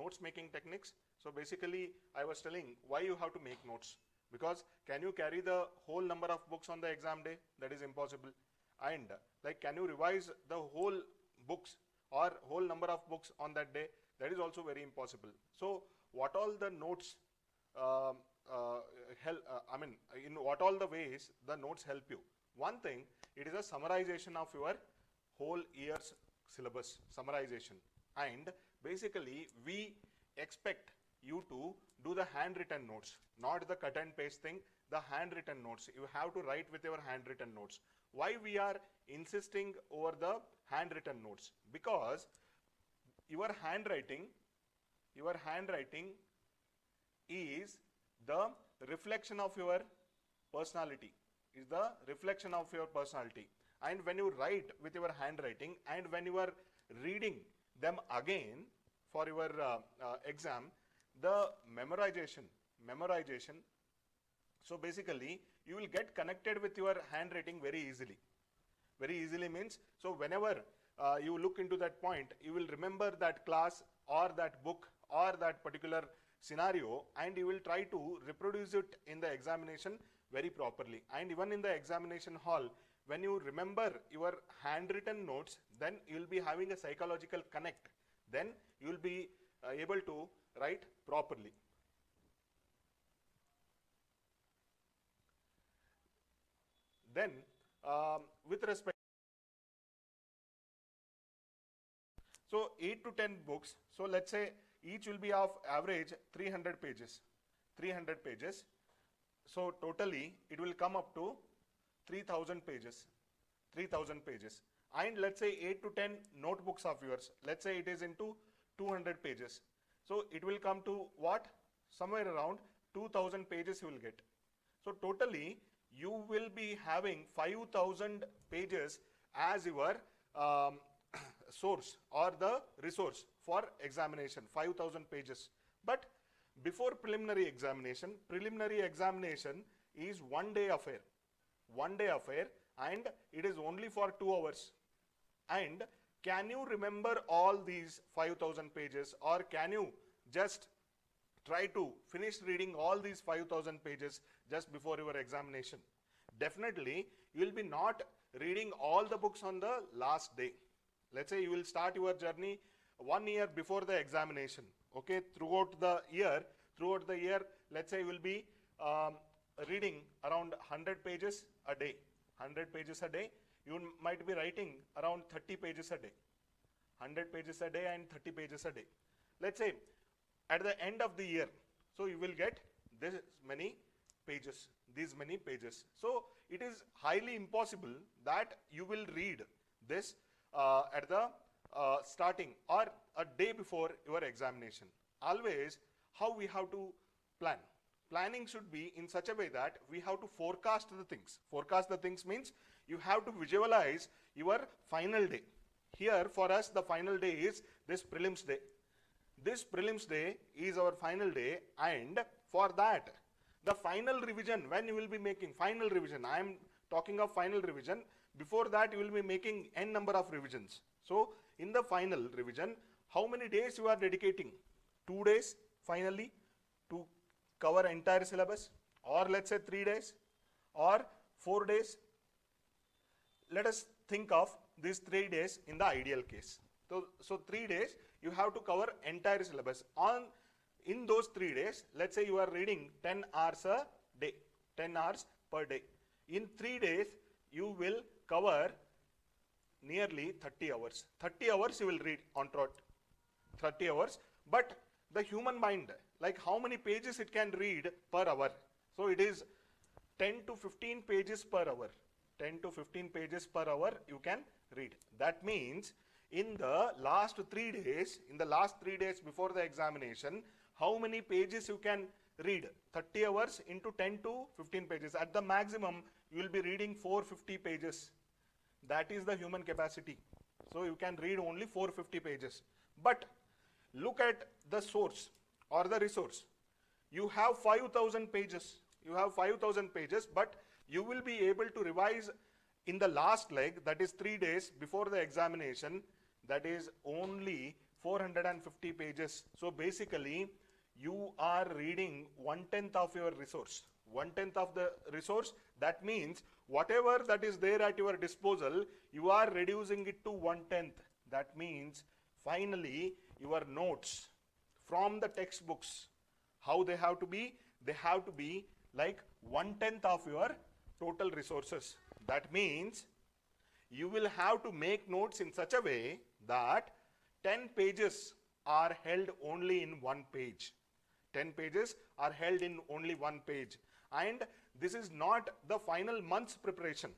notes making techniques. So basically I was telling why you have to make notes, because can you carry the whole number of books on the exam day? That is impossible. And like, can you revise the whole books or whole number of books on that day? That is also very impossible. So what all the notes in what all the ways the notes help you? One thing, it is a summarization of your whole year's syllabus, summarization. And basically we expect you to do the handwritten notes, not the cut and paste thing, the handwritten notes. You have to write with your handwritten notes. Why we are insisting over the handwritten notes? Because your handwriting is the reflection of your personality, and when you write with your handwriting and when you are reading them again for your exam, the memorization, so basically you will get connected with your handwriting very easily. Very easily means, so whenever you look into that point, you will remember that class or that book or that particular scenario, and you will try to reproduce it in the examination very properly. And even in the examination hall, when you remember your handwritten notes, then you will be having a psychological connect. Then you will be able to write properly. Then with respect, so 8 to 10 books, so let's say each will be of average 300 pages. So totally it will come up to 3000 pages. And let's say 8 to 10 notebooks of yours, let's say it is into 200 pages. So it will come to what? Somewhere around 2000 pages you will get. So totally you will be having 5000 pages as your source or the resource for examination, 5000 pages. But before preliminary examination is 1 day affair, and it is only for 2 hours. And can you remember all these 5000 pages, or can you just try to finish reading all these 5000 pages just before your examination? Definitely you will be not reading all the books on the last day. Let's say you will start your journey 1 year before the examination. Okay, throughout the year, let's say you will be reading around 100 pages a day. You might be writing around 30 pages a day. 100 pages a day and 30 pages a day. Let's say at the end of the year, so you will get these many pages. So it is highly impossible that you will read this at the starting or a day before your examination. Always, how we have to plan? Planning should be in such a way that we have to forecast the things. Forecast the things means you have to visualize your final day. Here for us the final day is this prelims day. This prelims day is our final day, and for that the final revision, when you will be making final revision, I am talking of final revision, before that you will be making n number of revisions. So in the final revision, how many days you are dedicating? 2 days finally to cover entire syllabus, or let's say 3 days or 4 days. Let us think of these 3 days in the ideal case. So 3 days you have to cover entire syllabus. In those 3 days, let's say you are reading 10 hours a day, 10 hours per day. In 3 days you will cover nearly 30 hours. 30 hours you will read on trot. 30 hours. But the human mind, like how many pages it can read per hour? So it is 10 to 15 pages per hour. 10 to 15 pages per hour you can read. That means in the last 3 days, before the examination, how many pages you can read? 30 hours into 10 to 15 pages. At the maximum, you will be reading 450 pages. That is the human capacity. So you can read only 450 pages. But look at the source or the resource. You have 5000 pages. But you will be able to revise in the last leg, that is 3 days before the examination, that is only 450 pages. So basically, you are reading 1/10 of your resource. 1/10 of the resource, that means whatever that is there at your disposal, you are reducing it to 1/10. That means finally your notes from the textbooks, how they have to be? They have to be like 1/10 of your total resources. That means you will have to make notes in such a way that 10 pages are held only in one page. 10 pages are held in only one page. And this is not the final month's preparation.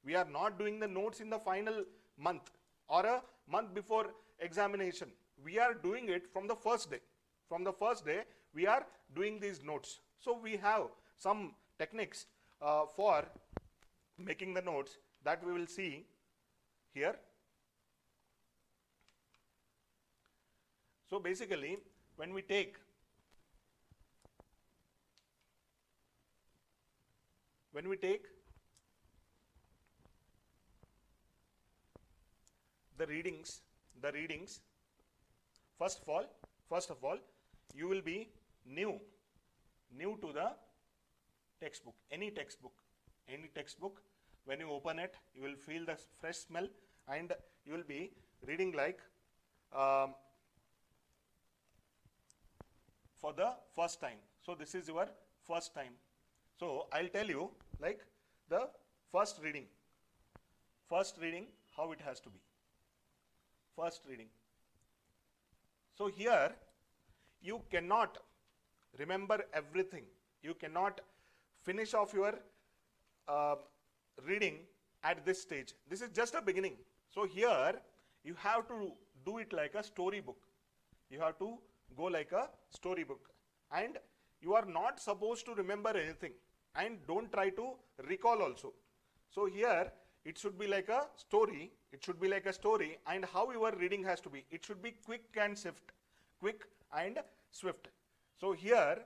We are not doing the notes in the final month or a month before examination. We are doing it from the first day. From the first day, we are doing these notes. So we have some techniques for making the notes that we will see here. So basically, when we take the readings, first of all, you will be new to the textbook. Any textbook. When you open it, you will feel the fresh smell, and you will be reading like for the first time. So this is your first time. So I'll tell you like the first reading how it has to be. First reading. So here you cannot remember everything. You cannot finish off your reading at this stage. This is just a beginning. So here you have to do it like a storybook. You have to go like a storybook, and you are not supposed to remember anything, and don't try to recall also. So here it should be like a story. And how your reading has to be? It should be quick and swift. So here,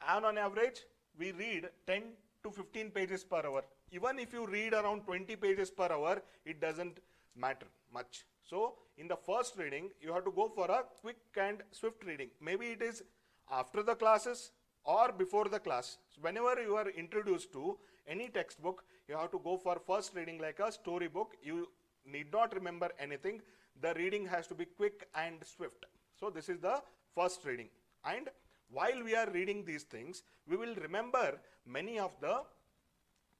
on average, we read 10 to 15 pages per hour. Even if you read around 20 pages per hour, it doesn't matter much. So in the first reading, you have to go for a quick and swift reading. Maybe it is after the classes or before the class. So whenever you are introduced to any textbook, you have to go for first reading like a storybook. You need not remember anything. The reading has to be quick and swift. So this is the first reading. And while we are reading these things, we will remember many of the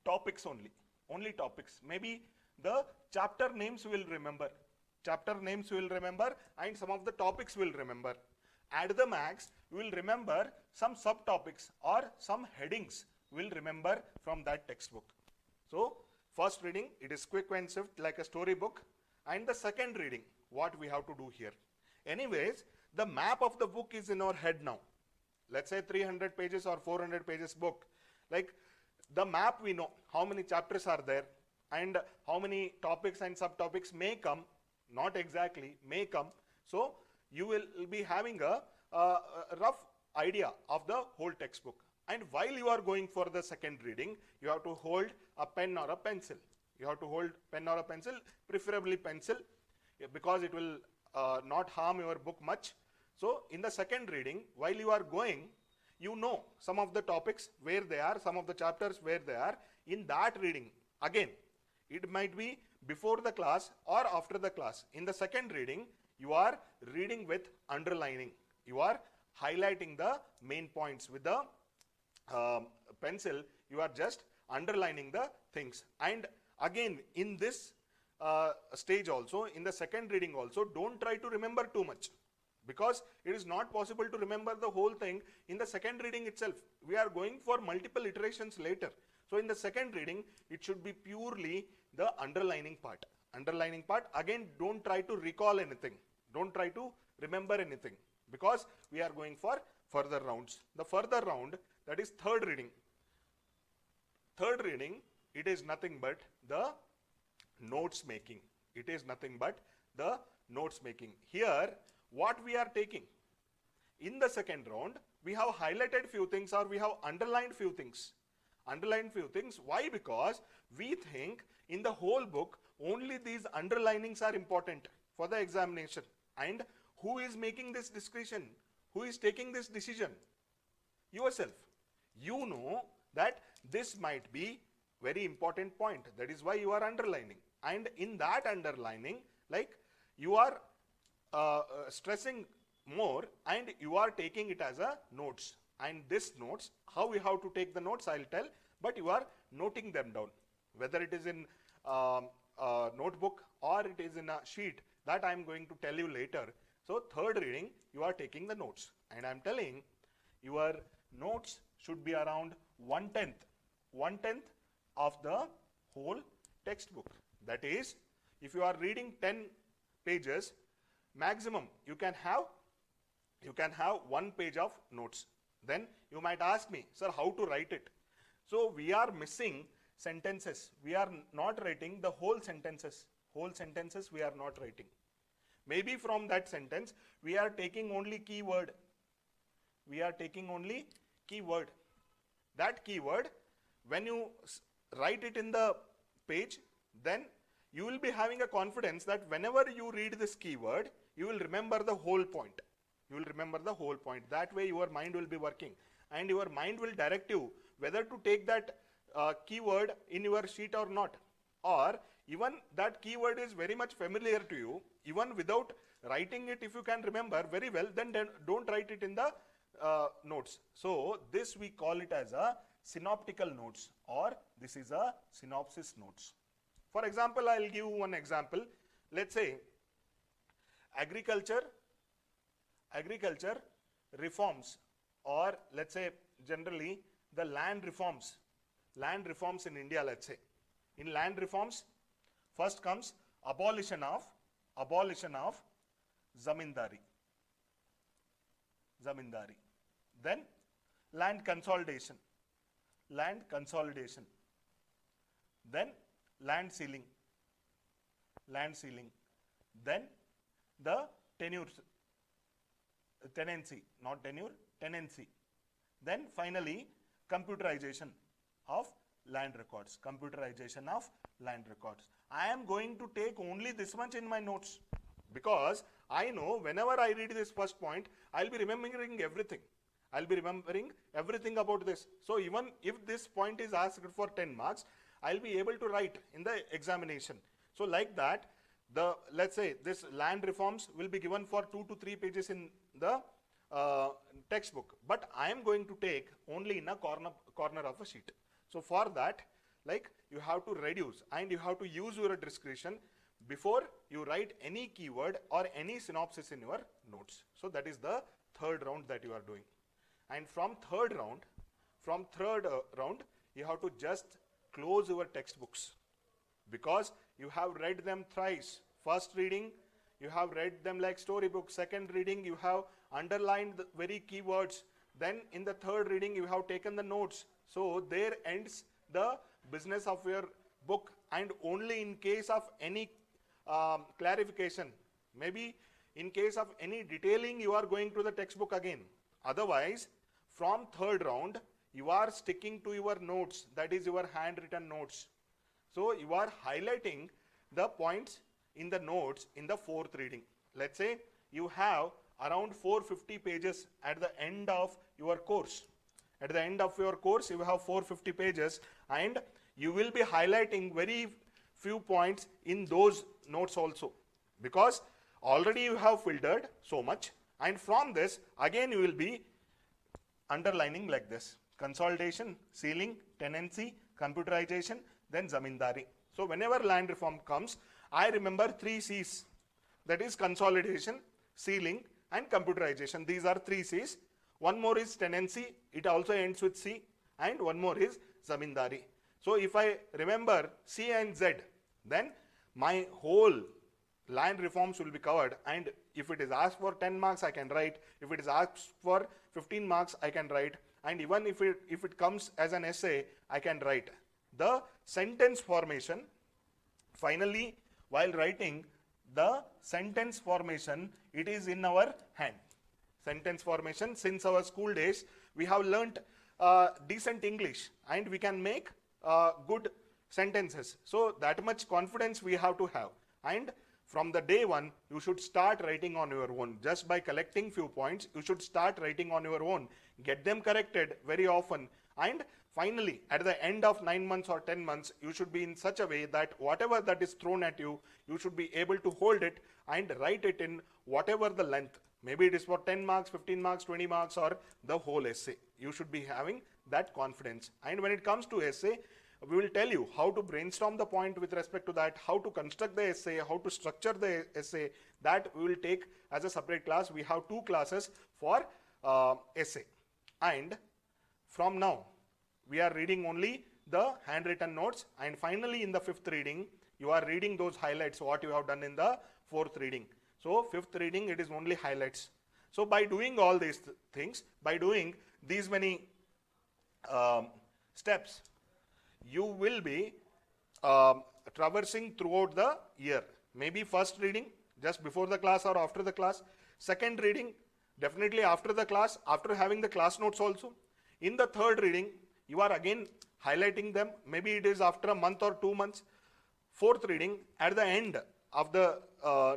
topics only topics. Maybe the chapter names we will remember. And some of the topics we will remember. At the max, we will remember some subtopics or some headings we will remember from that textbook. So first reading, it is quick and swift like a storybook. And the second reading, what we have to do here. Anyways, the map of the book is in our head now. Let's say 300 pages or 400 pages book. Like the map, we know how many chapters are there and how many topics and subtopics may come. Not exactly, may come. So you will be having a rough idea of the whole textbook. And while you are going for the second reading, you have to hold a pen or a pencil. Preferably pencil, because it will not harm your book much. So in the second reading, while you are going, you know some of the topics where they are, some of the chapters where they are. In that reading, again, it might be before the class or after the class. In the second reading, you are reading with underlining. You are highlighting the main points with the pencil. You are just underlining the things. And again, in this stage also, in the second reading also, don't try to remember too much, because it is not possible to remember the whole thing in the second reading itself. We are going for multiple iterations later. So in the second reading, it should be purely the underlining part. Again, don't try to recall anything. Don't try to remember anything, because we are going for further rounds. The further round, that is third reading. Third reading, it is nothing but the notes making. Here, what we are taking? In the second round, we have highlighted few things or we have underlined few things. Why? Because we think in the whole book, only these underlinings are important for the examination. And who is making this discretion? Who is taking this decision? Yourself. You know that this might be very important point. That is why you are underlining. And in that underlining, like, you are stressing more and you are taking it as a notes. And this notes, how we have to take the notes, I'll tell, but you are noting them down. Whether it is in a notebook or it is in a sheet, that I am going to tell you later. So third reading, you are taking the notes. And I am telling your notes should be around 1/10 of the whole textbook. That is, if you are reading 10 pages, maximum you can have 1 page of notes. Then you might ask me, sir, how to write it? So we are missing sentences. We are not writing the whole sentences. Whole sentences we are not writing. Maybe from that sentence we are taking only keyword. We are taking only keyword. That keyword, when you write it in the page, then you will be having a confidence that whenever you read this keyword, you will remember the whole point. You will remember the whole point. That way your mind will be working and your mind will direct you whether to take that keyword in your sheet or not. Or even that keyword is very much familiar to you, even without writing it, if you can remember very well, then don't write it in the notes. So this we call it as a synoptical notes, or this is a synopsis notes. For example, I'll give one example. Let's say agriculture reforms, or let's say generally the land reforms in India. Let's say in land reforms, first comes abolition of zamindari, then land consolidation, then land ceiling, then the tenancy, then finally computerization of land records. I am going to take only this much in my notes, because I know whenever I read this first point, I'll be remembering everything. About this. So even if this point is asked for 10 marks, I'll be able to write in the examination. So like that, let's say this land reforms will be given for 2 to 3 pages in the textbook, but I am going to take only in a corner of a sheet. So for that, like, you have to reduce and you have to use your discretion before you write any keyword or any synopsis in your notes. So that is the third round that you are doing. And from third round, you have to just close your textbooks, because you have read them thrice. First reading, you have read them like storybook. Second reading, you have underlined the very keywords. Then in the third reading, you have taken the notes. So there ends the business of your book. And only in case of any clarification, maybe in case of any detailing, you are going to the textbook again. Otherwise, from third round, you are sticking to your notes, that is your handwritten notes. So you are highlighting the points in the notes in the fourth reading. Let's say you have around 450 pages at the end of your course. At the end of your course, you have 450 pages, and you will be highlighting very few points in those notes also, because already you have filtered so much, and from this again you will be underlining like this: consolidation, sealing, tenancy, computerization, then zamindari. So whenever land reform comes, I remember 3 C's, that is consolidation, sealing and computerization. These are 3 C's. One more is tenancy, it also ends with C, and one more is zamindari. So if I remember C and Z, then my whole land reforms will be covered, and if it is asked for 10 marks, I can write. If it is asked for 15 marks, I can write. And even if it comes as an essay, I can write. The sentence formation, finally, while writing, the sentence formation, it is in our hand. Sentence formation, since our school days, we have learnt decent English, and we can make good sentences. So that much confidence we have to have. And from the day one, you should start writing on your own. Just by collecting few points, you should start writing on your own. Get them corrected very often. And finally, at the end of 9 months or 10 months, you should be in such a way that whatever that is thrown at you, you should be able to hold it and write it in whatever the length. Maybe it is for 10 marks, 15 marks, 20 marks, or the whole essay. You should be having that confidence. And when it comes to essay, we will tell you how to brainstorm the point with respect to that, how to construct the essay, how to structure the essay. That we will take as a separate class. We have 2 classes for essay. And from now, we are reading only the handwritten notes, and finally in the 5th reading, you are reading those highlights, what you have done in the 4th reading. So 5th reading, it is only highlights. So by doing all these things, by doing these many steps, you will be traversing throughout the year. Maybe first reading just before the class or after the class. Second reading definitely after the class, after having the class notes also. In the 3rd reading, you are again highlighting them. Maybe it is after a month or 2 months. 4th reading, at the end of the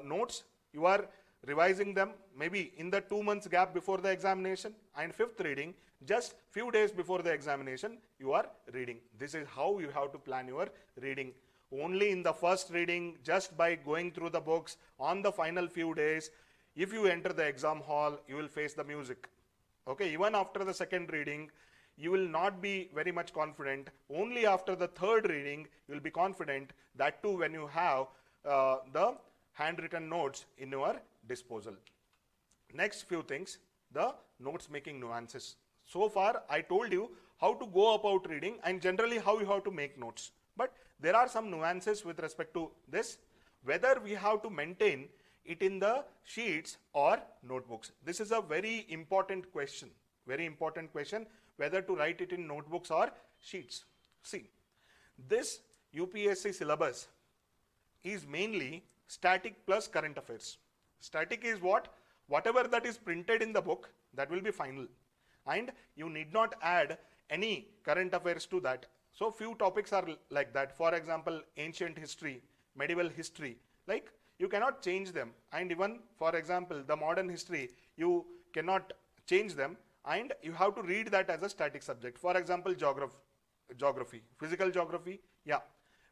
notes, you are revising them maybe in the 2 months gap before the examination. And 5th reading, just few days before the examination, you are reading. This is how you have to plan your reading. Only in the first reading, just by going through the books on the final few days, if you enter the exam hall, you will face the music. Okay, even after the 2nd reading, you will not be very much confident. Only after the 3rd reading, you will be confident. That too when you have the handwritten notes in your disposal. Next few things, the notes making nuances. So far, I told you how to go about reading and generally how you have to make notes. But there are some nuances with respect to this, whether we have to maintain it in the sheets or notebooks. This is a very important question, whether to write it in notebooks or sheets. See, this UPSC syllabus is mainly static plus current affairs. Static is what? Whatever that is printed in the book, that will be final. And you need not add any current affairs to that. So few topics are like that. For example, ancient history, medieval history, like you cannot change them. And even for example, the modern history, you cannot change them and you have to read that as a static subject. For example, geography, physical geography, yeah,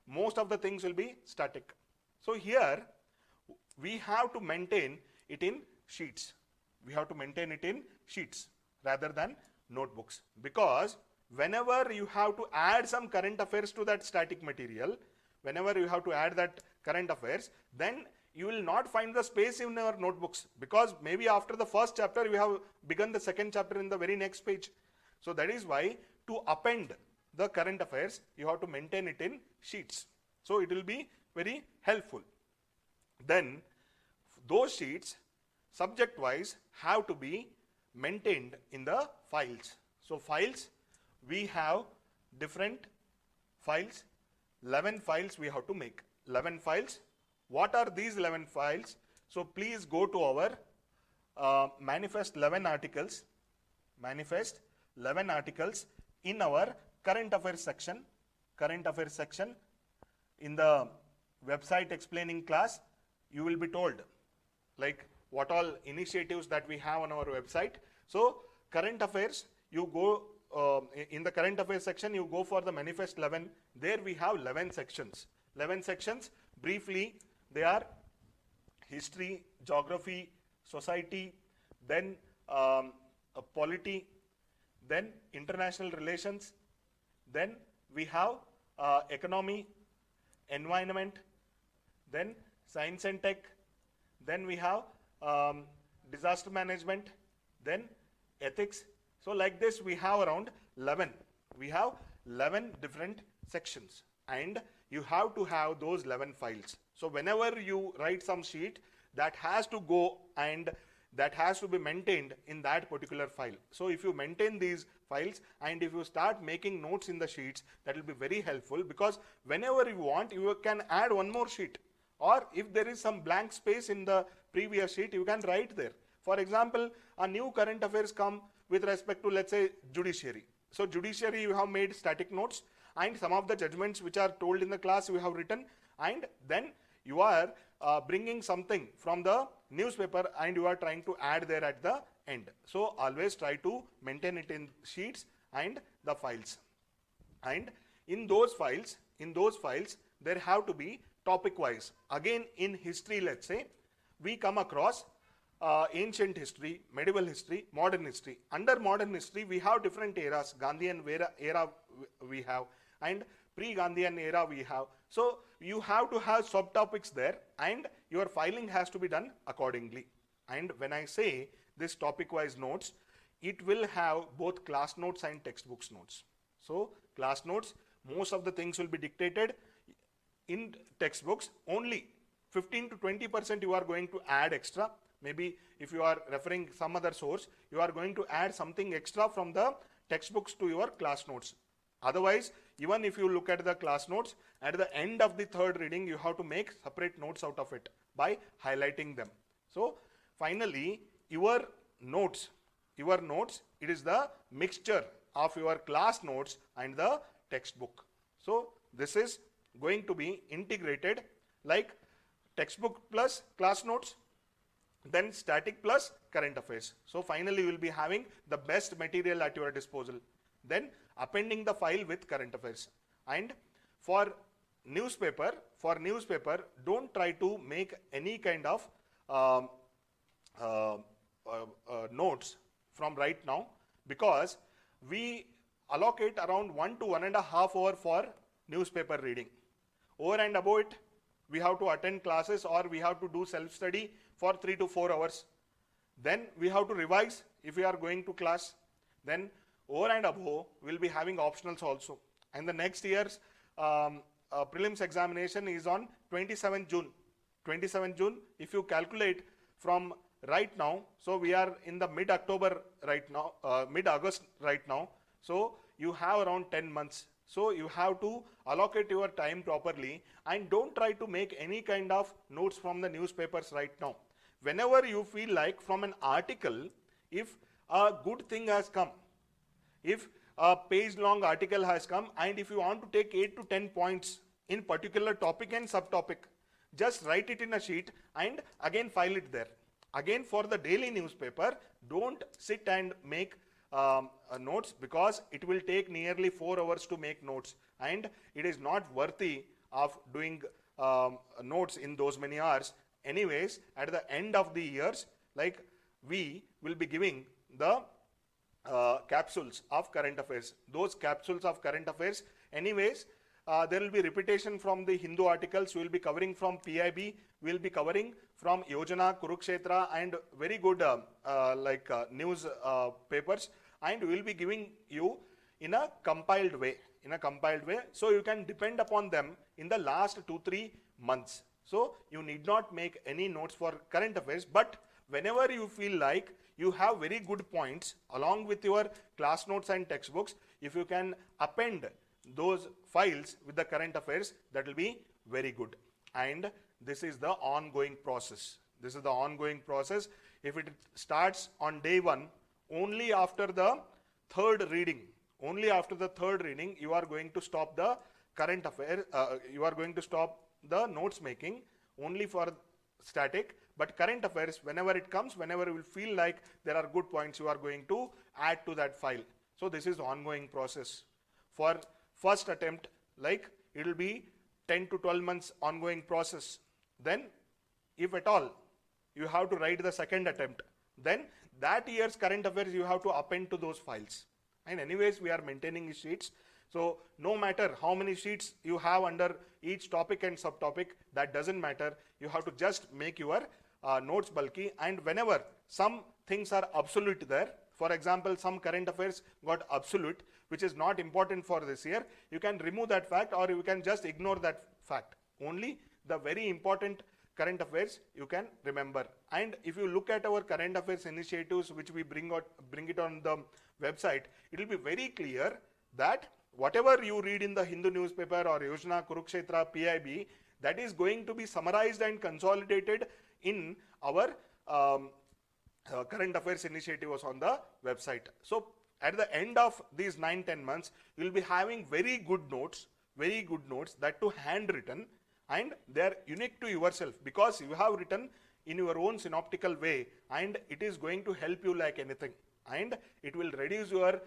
most of the things will be static. So here we have to maintain it in sheets. We have to maintain it in sheets rather than notebooks, because whenever you have to add some current affairs to that static material, whenever you have to add that current affairs, then you will not find the space in your notebooks, because maybe after the first chapter you have begun the 2nd chapter in the very next page. So that is why to append the current affairs, you have to maintain it in sheets. So it will be very helpful. Then those sheets subject wise have to be maintained in the files. So files, we have different files, 11 files we have to make, 11 files. What are these 11 files? So please go to our manifest 11 articles, in our current affairs section, in the website explaining class, you will be told like what all initiatives that we have on our website. So current affairs, you go in the current affairs section, you go for the manifest 11. There we have 11 sections. 11 sections, briefly, they are history, geography, society, then polity, then international relations, then we have economy, environment, then science and tech, then we have disaster management, then ethics. So like this we have around 11. We have 11 different sections and you have to have those 11 files. So whenever you write some sheet, that has to go and that has to be maintained in that particular file. So if you maintain these files and if you start making notes in the sheets, that will be very helpful, because whenever you want, you can add one more sheet, or if there is some blank space in the previous sheet, you can write there. For example, a new current affairs come with respect to, let's say, judiciary. So judiciary, you have made static notes and some of the judgments which are told in the class you have written, and then You are bringing something from the newspaper and you are trying to add there at the end. So always try to maintain it in sheets and the files. And in those files, there have to be topic wise. Again, in history, let's say, we come across ancient history, medieval history, modern history. Under modern history, we have different eras. Gandhian era we have, and pre-Gandhian era we have. So you have to have subtopics there, and your filing has to be done accordingly. And when I say this topic wise notes, it will have both class notes and textbooks notes. So class notes, most of the things will be dictated. In textbooks, only 15 to 20% you are going to add extra. Maybe if you are referring some other source, you are going to add something extra from the textbooks to your class notes. Otherwise, even if you look at the class notes, at the end of the third reading, you have to make separate notes out of it by highlighting them. So finally, your notes, it is the mixture of your class notes and the textbook. So this is going to be integrated like textbook plus class notes, then static plus current affairs. So finally you will be having the best material at your disposal. Then appending the file with current affairs. And for newspaper, don't try to make any kind of notes from right now, because we allocate around 1 to 1.5 hour for newspaper reading. Over and above it, we have to attend classes or we have to do self-study for 3 to 4 hours. Then we have to revise if we are going to class. Then over and above, we'll be having optionals also. And the next year's prelims examination is on 27 June. 27 June, if you calculate from right now, so we are in the mid-October right now, mid-August right now. So you have around 10 months. So you have to allocate your time properly and don't try to make any kind of notes from the newspapers right now. Whenever you feel like from an article, if a good thing has come, if a page long article has come, and if you want to take 8 to 10 points in particular topic and subtopic, just write it in a sheet and again file it there. Again, for the daily newspaper, don't sit and make notes, because it will take nearly 4 hours to make notes, and it is not worthy of doing notes in those many hours. Anyways, at the end of the years, like, we will be giving the capsules of current affairs. Those capsules of current affairs, anyways, there will be repetition from the Hindu articles. We will be covering from PIB, we will be covering from Yojana, Kurukshetra, and very good news papers, and we will be giving you in a compiled way, so you can depend upon them in the last 2-3 months. So you need not make any notes for current affairs, but whenever you feel like you have very good points along with your class notes and textbooks, if you can append those files with the current affairs, that will be very good. And this is the ongoing process. If it starts on day 1, only after the third reading, you are going to stop the current affair, you are going to stop the notes making only for static. But current affairs, whenever it comes, whenever you will feel like there are good points, you are going to add to that file. So this is ongoing process. For first attempt, like, it will be 10 to 12 months ongoing process. Then, if at all, you have to write the second attempt, then that year's current affairs you have to append to those files. And anyways, we are maintaining sheets. So no matter how many sheets you have under each topic and subtopic, that doesn't matter. You have to just make your notes bulky, and whenever some things are obsolete there, for example, some current affairs got obsolete, which is not important for this year, you can remove that fact, or you can just ignore that fact. Only the very important current affairs you can remember. And if you look at our current affairs initiatives, which we bring it on the website, it will be very clear that whatever you read in the Hindu newspaper or Yojana, Kurukshetra, PIB, that is going to be summarized and consolidated in our current affairs initiatives on the website. So at the end of these 9-10 months, you will be having very good notes, that too handwritten, and they are unique to yourself because you have written in your own synoptical way, and it is going to help you like anything, and it will reduce your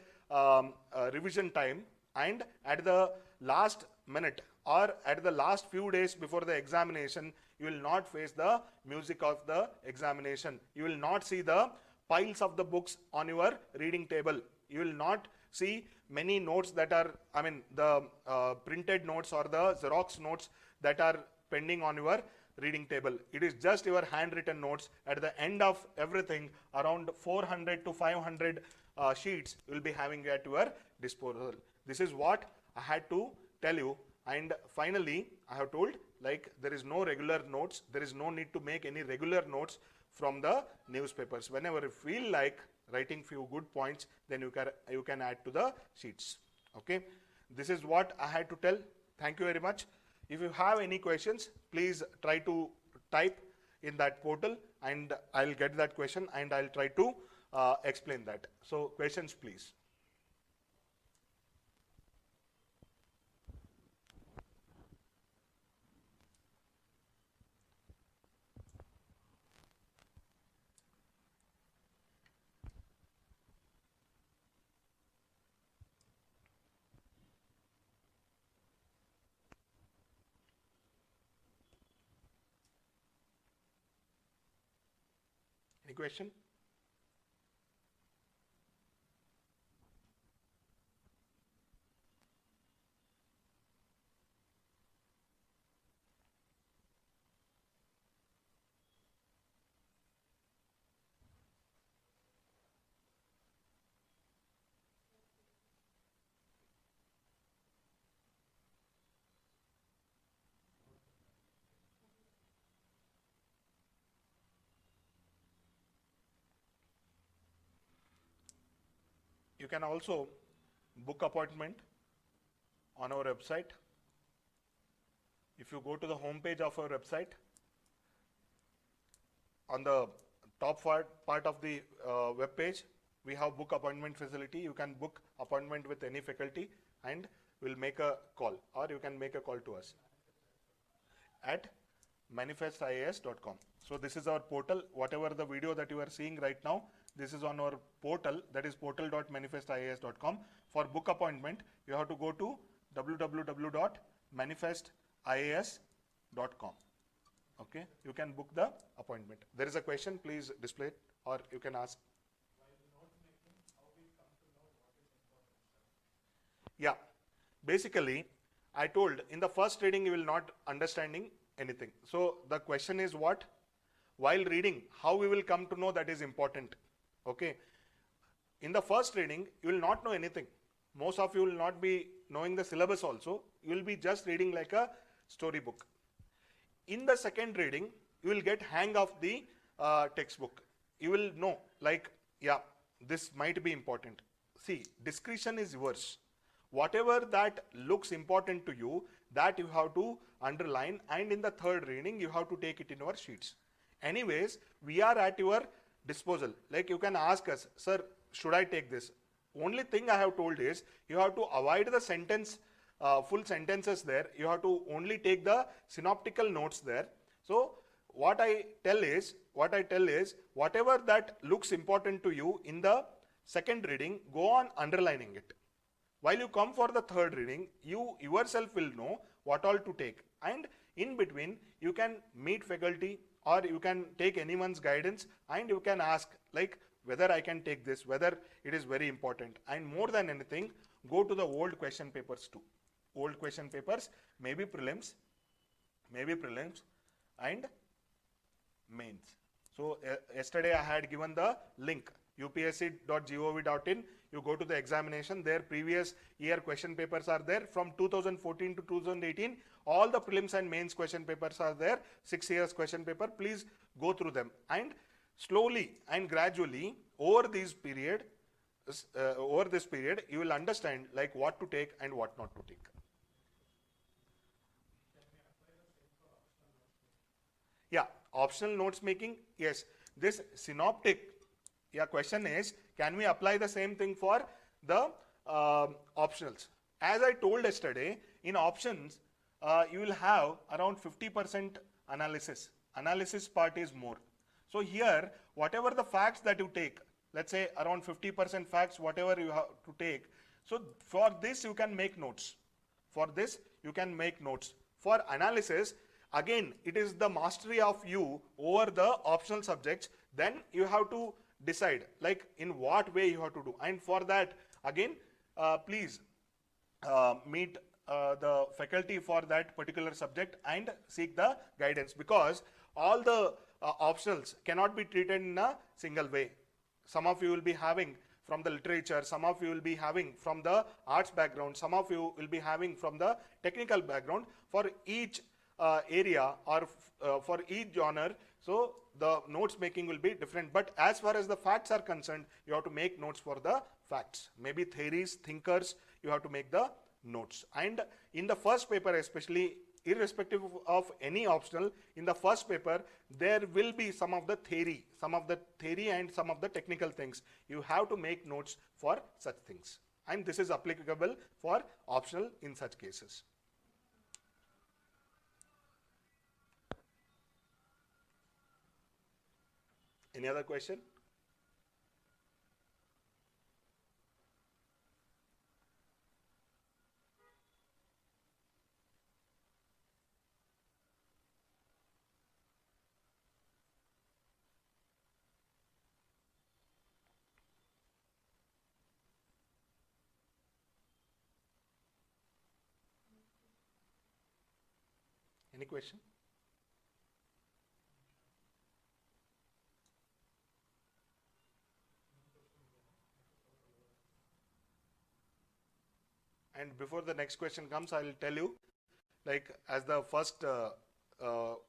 revision time, and at the last minute or at the last few days before the examination, you will not face the music of the examination. You will not see the piles of the books on your reading table. You will not see many notes that are, the printed notes or the Xerox notes that are pending on your reading table. It is just your handwritten notes. At the end of everything, around 400 to 500 sheets you will be having at your disposal. This is what I had to tell you. And finally, I have told, like, there is no regular notes. There is no need to make any regular notes from the newspapers. Whenever you feel like writing few good points, then you can add to the sheets. Okay, this is what I had to tell. Thank you very much. If you have any questions, please try to type in that portal, and I'll get that question and I'll try to explain that. So questions, please. Any question? You can also book appointment on our website. If you go to the home page of our website, on the top part of the web page, we have book appointment facility. You can book appointment with any faculty and we'll make a call, or you can make a call to us at manifestias.com. So this is our portal. Whatever the video that you are seeing right now, this is on our portal, that is portal.manifestias.com. For book appointment, you have to go to www.manifestias.com. Okay, you can book the appointment. There is a question, please display it, or you can ask. Yeah, basically, I told in the first reading you will not understanding anything. So the question is what? While reading, how we will come to know, that is important. Okay, in the first reading you will not know anything. Most of you will not be knowing the syllabus also. You will be just reading like a storybook. In the second reading, you will get hang of the textbook. You will know, like, yeah, this might be important. See, discretion is yours. Whatever that looks important to you, that you have to underline, and in the third reading you have to take it in your sheets. Anyways, we are at your disposal. Like, you can ask us, sir, should I take this? Only thing I have told is you have to avoid the sentence, full sentences there. You have to only take the synoptical notes there. So what I tell is whatever that looks important to you in the second reading, go on underlining it. While you come for the third reading, you yourself will know what all to take, and in between you can meet faculty or you can take anyone's guidance, and you can ask, like, whether I can take this, whether it is very important. And more than anything, go to the old question papers too. Old question papers, maybe prelims and mains. So yesterday I had given the link, upsc.gov.in. You go to the examination, there previous year question papers are there from 2014 to 2018. All the prelims and mains question papers are there, 6 years question paper. Please go through them, and slowly and gradually over this period you will understand like what to take and what not to take. Yeah, optional notes making, yes. This synoptic, yeah, question is, can we apply the same thing for the optionals? As I told yesterday, in options, you will have around 50% analysis. Analysis part is more. So here, whatever the facts that you take, let's say around 50% facts, whatever you have to take. So for this, you can make notes. For this, you can make notes. For analysis, again, it is the mastery of you over the optional subjects. Then you have to decide like in what way you have to do. And for that, again, please meet the faculty for that particular subject and seek the guidance, because all the optionals cannot be treated in a single way. Some of you will be having from the literature, some of you will be having from the arts background, some of you will be having from the technical background. For each area or for each genre, so the notes making will be different. But as far as the facts are concerned, you have to make notes for the facts. Maybe theories, thinkers, you have to make the notes. And in the first paper especially, irrespective of any optional, in the first paper there will be some of the theory and some of the technical things. You have to make notes for such things, and this is applicable for optional in such cases. Any other question? Any question? And before the next question comes, I will tell you, like as the first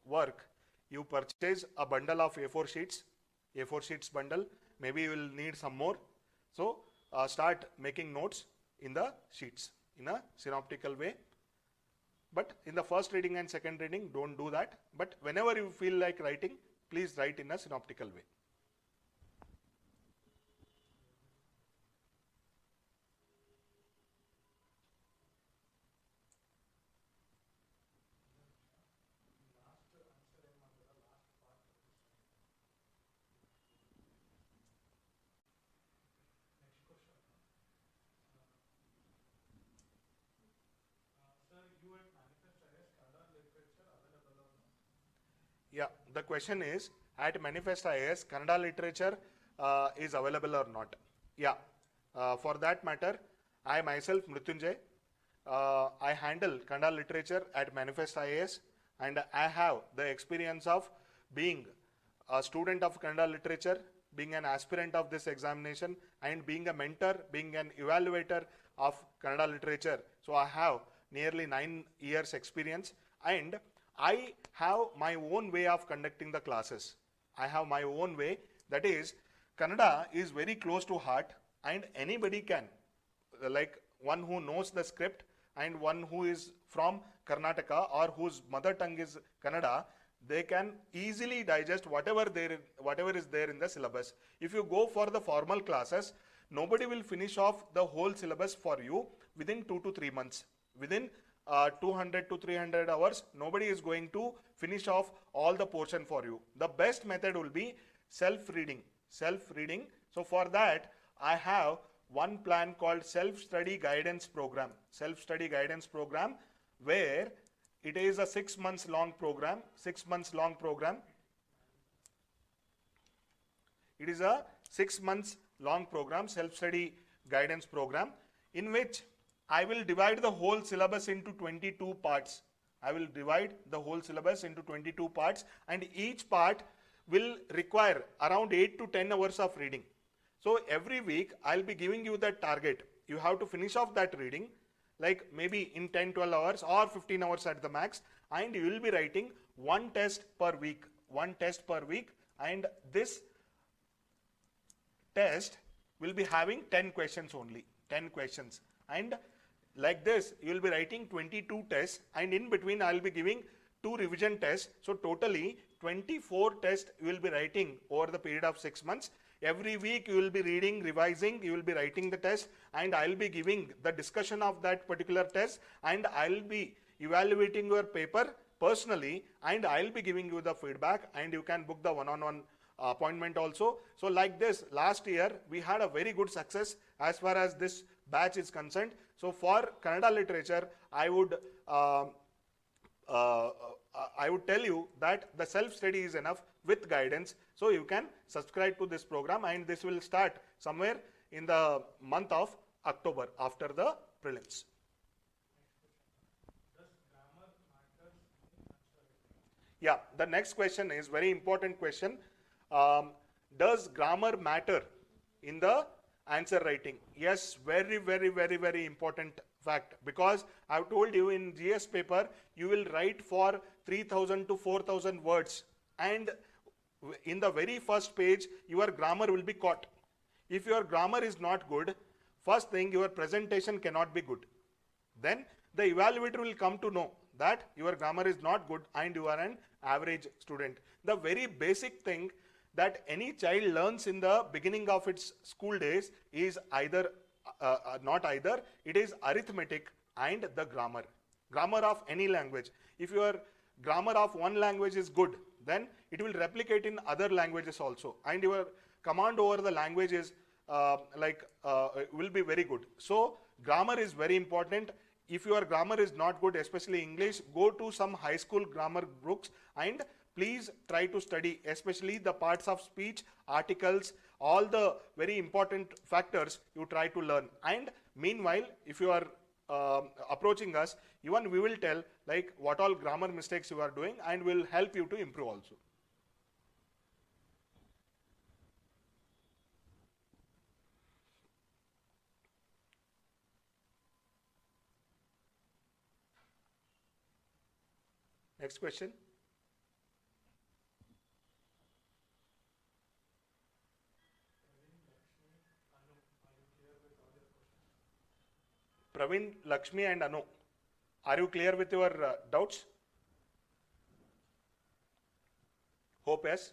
work, you purchase a bundle of A4 sheets, A4 sheets bundle. Maybe you will need some more. So start making notes in the sheets in a synoptical way. But in the first reading and second reading, don't do that. But whenever you feel like writing, please write in a synoptical way. Yeah, the question is, at Manifest IAS, Kannada literature is available or not? Yeah, for that matter, I myself, Mrityunjay, I handle Kannada literature at Manifest IAS, and I have the experience of being a student of Kannada literature, being an aspirant of this examination, and being a mentor, being an evaluator of Kannada literature. So I have nearly 9 years experience, and I have my own way of conducting the classes. I have my own way. That is, Kannada is very close to heart, and anybody can, like one who knows the script and one who is from Karnataka or whose mother tongue is Kannada, they can easily digest whatever is there in the syllabus. If you go for the formal classes, nobody will finish off the whole syllabus for you within 2 to 3 months. Within 200 to 300 hours, nobody is going to finish off all the portion for you. The best method will be self-reading. Self-reading. So for that, I have one plan called Self-Study Guidance Program. Self-Study Guidance Program, where it is a 6 months long program. 6 months long program. It is a 6 months long program, Self-Study Guidance Program, in which I will divide the whole syllabus into 22 parts. I will divide the whole syllabus into 22 parts, and each part will require around 8 to 10 hours of reading. So every week I'll be giving you that target. You have to finish off that reading, like maybe in 10-12 hours or 15 hours at the max, and you will be writing one test per week. One test per week, and this test will be having 10 questions only. 10 questions. And like this, you will be writing 22 tests, and in between I will be giving 2 revision tests. So totally 24 tests you will be writing over the period of 6 months. Every week you will be reading, revising, you will be writing the test, and I will be giving the discussion of that particular test, and I will be evaluating your paper personally, and I'll be giving you the feedback, and you can book the one-on-one appointment also. So like this, last year we had a very good success as far as this batch is concerned. So for Kannada literature, I would tell you that the self-study is enough with guidance. So you can subscribe to this program, and this will start somewhere in the month of October after the prelims. Yeah, the next question is very important question. Does grammar matter in the answer writing? Yes, very important fact, because I've told you in GS paper you will write for 3000 to 4000 words, and in the very first page your grammar will be caught. If your grammar is not good, first thing, your presentation cannot be good. Then the evaluator will come to know that your grammar is not good and you are an average student. The very basic thing that any child learns in the beginning of its school days is it is arithmetic and the grammar of any language. If your grammar of one language is good, then it will replicate in other languages also, and your command over the language is will be very good. So grammar is very important. If your grammar is not good, especially English, go to some high school grammar books and please try to study, especially the parts of speech, articles, all the very important factors you try to learn. And meanwhile, if you are approaching us, even we will tell like what all grammar mistakes you are doing, and will help you to improve also. Next question. Praveen, Lakshmi and Anu, are you clear with your doubts? Hope yes.